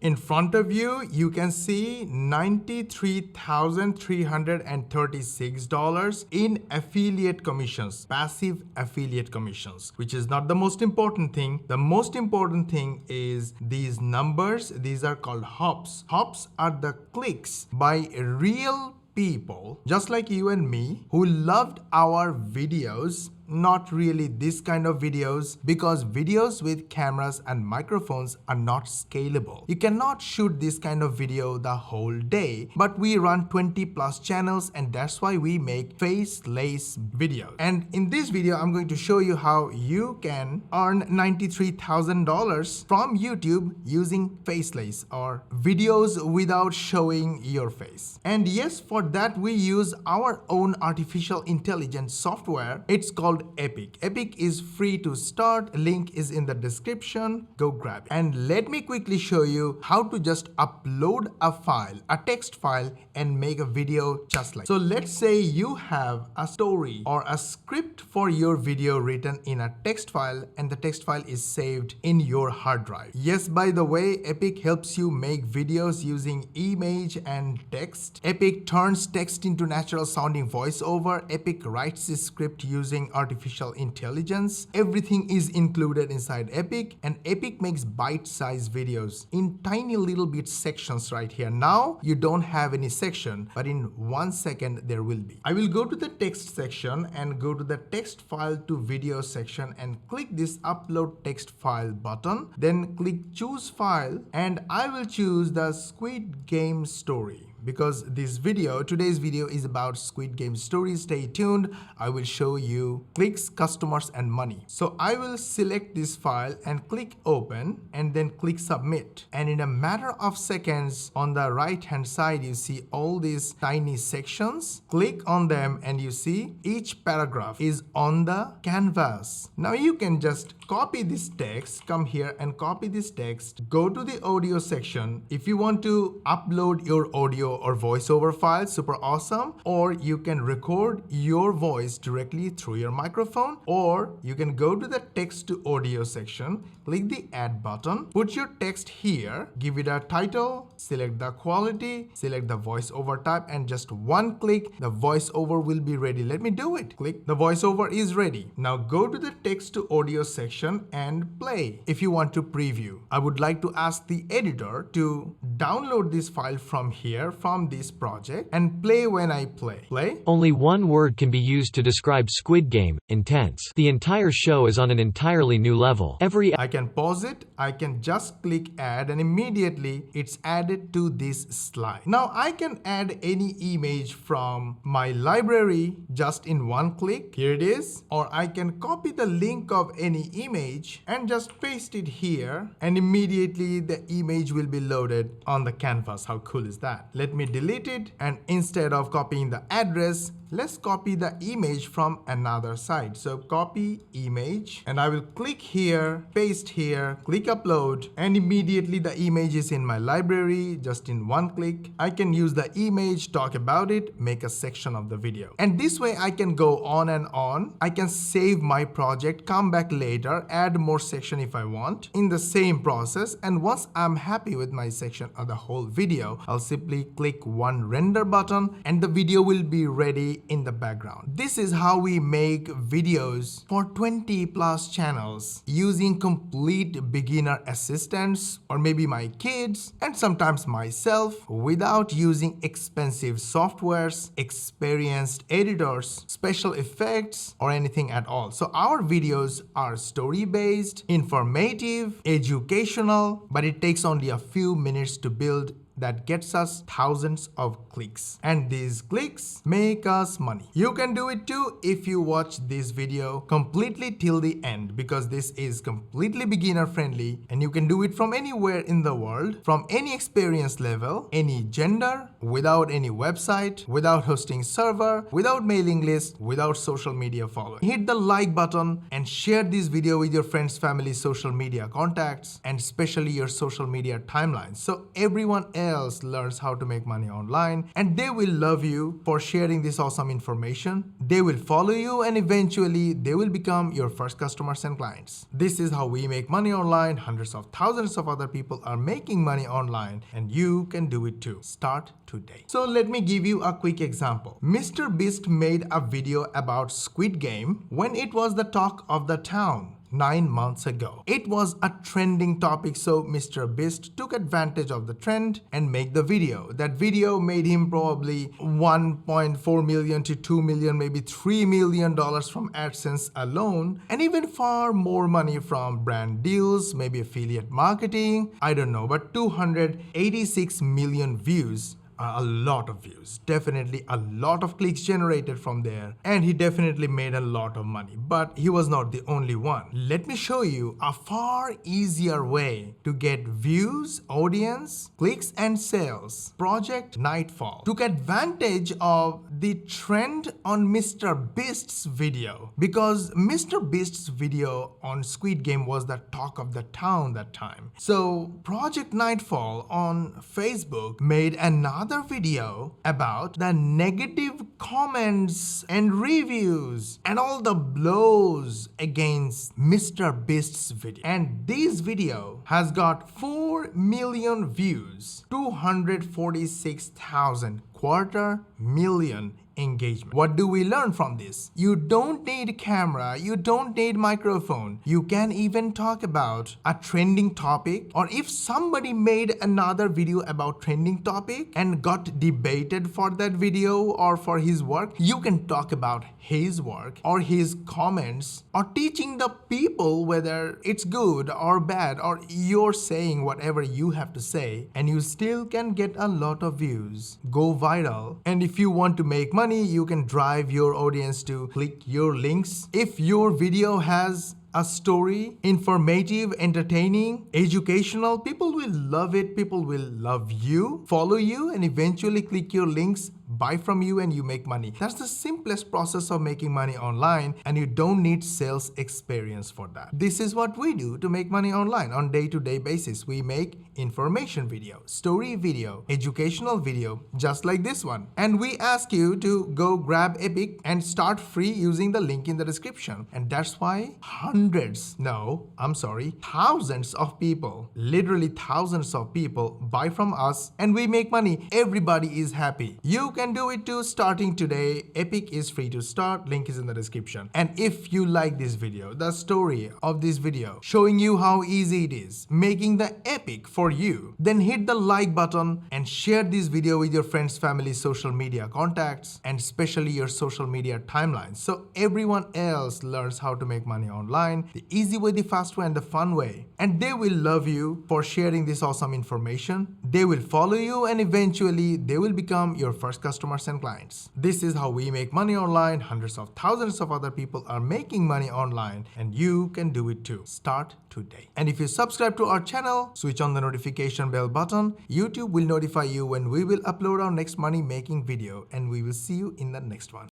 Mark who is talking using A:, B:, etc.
A: In front of you, you can see $93,336 in affiliate commissions, passive affiliate commissions, which is not the most important thing. The most important thing is these numbers. These are called hops. Hops are the clicks by real people just like you and me who loved our videos, not really this kind of videos, because videos with cameras and microphones are not scalable. You cannot shoot this kind of video the whole day, but we run 20 plus channels, and that's why we make faceless videos. And in this video, I'm going to show you how you can earn $93,000 from YouTube using faceless or videos without showing your face. And yes, for that we use our own artificial intelligence software. It's called Epic. Epic is free to start. Link is in the description. Go grab it. And let me quickly show you how to just upload a file, a text file, and make a video just like. So let's say you have a story or a script for your video written in a text file, and the text file is saved in your hard drive. Yes, by the way, Epic helps you make videos using image and text. Epic turns text into natural sounding voiceover. Epic writes this script using artificial intelligence. Everything is included inside Epic, and Epic makes bite-sized videos in tiny little bit sections right here. Now you don't have any section, but in 1 second there will be. I will go to the text section and go to the text file to video section and click this upload text file button. Then click choose file, and I will choose the Squid Game story, because today's video is about Squid Game story. Stay tuned. I will show you clicks, customers, and money. So I will select this file and click open, and then click submit. And in a matter of seconds, on the right hand side, you see all these tiny sections. Click on them and you see each paragraph is on the canvas. Now you can just copy this text, come here and copy this text, go to the audio section. If you want to upload your audio or voiceover file, super awesome. Or you can record your voice directly through your microphone, or you can go to the text to audio section, click the add button, put your text here, give it a title, select the quality, select the voiceover type, and just one click, the voiceover will be ready. Let me do it. Click, the voiceover is ready. Now go to the text to audio section and play. If you want to preview, I would like to ask the editor to download this file from here, from this project, and play when I play. Play.
B: Only one word can be used to describe Squid Game: intense. The entire show is on an entirely new level.
A: I can pause it, I can just click add, and immediately it's added to this slide. Now I can add any image from my library just in one click. Here it is. Or I can copy the link of any image and just paste it here, and immediately the image will be loaded on the canvas. How cool is that? Let me delete it, and instead of copying the address, let's copy the image from another site. So copy image, and I will click here, paste here, click upload, and immediately the image is in my library just in one click. I can use the image, talk about it, make a section of the video. And this way I can go on and on. I can save my project, come back later, add more section if I want in the same process. And once I'm happy with my section or the whole video, I'll simply click one render button and the video will be ready in the background. This is how we make videos for 20 plus channels using complete beginner assistance, or maybe my kids and sometimes myself, without using expensive softwares, experienced editors, special effects, or anything at all. So our videos are story based, informative, educational, but it takes only a few minutes to build. That gets us thousands of clicks, and these clicks make us money. You can do it too if you watch this video completely till the end, because this is completely beginner friendly and you can do it from anywhere in the world, from any experience level, any gender, without any website, without hosting server, without mailing list, without social media following. Hit the like button and share this video with your friends, family, social media contacts, and especially your social media timelines, so everyone else else learns how to make money online, and they will love you for sharing this awesome information. They will follow you, and eventually they will become your first customers and clients. This is how we make money online. Hundreds of thousands of other people are making money online, and you can do it too. Start today. So let me give you a quick example. Mr. Beast made a video about Squid Game when it was the talk of the town 9 months ago. It was a trending topic, so Mr. Beast took advantage of the trend and made the video. That video made him probably 1.4 million to 2 million, maybe $3 million from AdSense alone, and even far more money from brand deals, maybe affiliate marketing, I don't know, but 286 million views. A lot of views, definitely a lot of clicks generated from there, and he definitely made a lot of money. But he was not the only one. Let me show you a far easier way to get views, audience, clicks, and sales. Project Nightfall took advantage of the trend on Mr. Beast's video, because Mr. Beast's video on Squid Game was the talk of the town that time. So Project Nightfall on Facebook made another video about the negative comments and reviews and all the blows against Mr. Beast's video. And this video has got 4 million views, 246,000 $250,000 engagement. What do we learn from this? You don't need camera, you don't need microphone. You can even talk about a trending topic, or if somebody made another video about trending topic and got debated for that video or for his work, you can talk about his work or his comments, or teaching the people whether it's good or bad, or you're saying whatever you have to say, and you still can get a lot of views, go viral. And if you want to make money, you can drive your audience to click your links. If your video has a story, informative, entertaining, educational, people will love it. People will love you, follow you, and eventually click your links, buy from you, and you make money. That's the simplest process of making money online, and you don't need sales experience for that. This is what we do to make money online on day-to-day basis. We make information video, story video, educational video, just like this one. And we ask you to go grab Epic and start free using the link in the description. And that's why thousands of people, literally thousands of people buy from us, and we make money. Everybody is happy. You can do it too, starting today. Epic is free to start. Link is in the description. And if you like this video, the story of this video showing you how easy it is making the Epic for you, then hit the like button and share this video with your friends, family, social media contacts, and especially your social media timelines, so everyone else learns how to make money online the easy way, the fast way, and the fun way. And they will love you for sharing this awesome information. They will follow you, and eventually they will become your first customers and clients. This is how we make money online. Hundreds of thousands of other people are making money online, and you can do it too. Start today. And if you subscribe to our channel, switch on the notification bell button. YouTube will notify you when we will upload our next money making video, and we will see you in the next one.